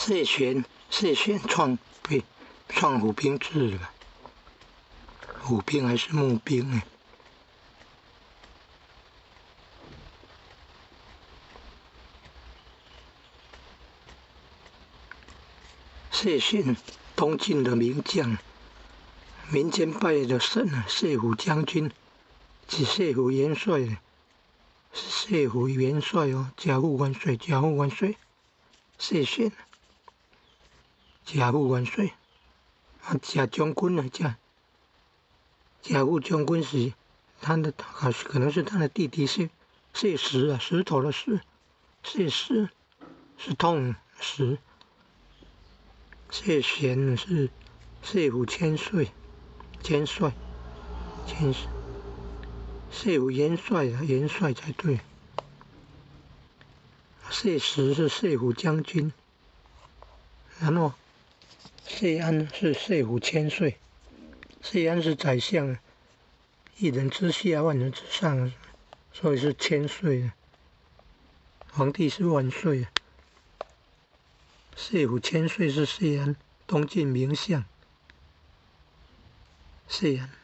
谢玄创虎兵制的，虎兵还是木兵呢？谢玄，东晋的名将，民间拜的神啊，谢虎将军，是谢虎元帅的，是谢虎元帅哦，家父万岁，家父万岁，谢玄，家父万岁。贾将军啊，贾父将军是他的，可能是他的弟弟谢石啊，石头的石，谢石是痛石，谢玄是谢虎千岁，谢虎元帅啊，元帅才对。谢石是谢虎将军，然后谢安是谢虎千岁，谢安是宰相，一人之下，万人之上，所以是千岁。皇帝是万岁。谢虎千岁是谢安，东晋名相。谢安。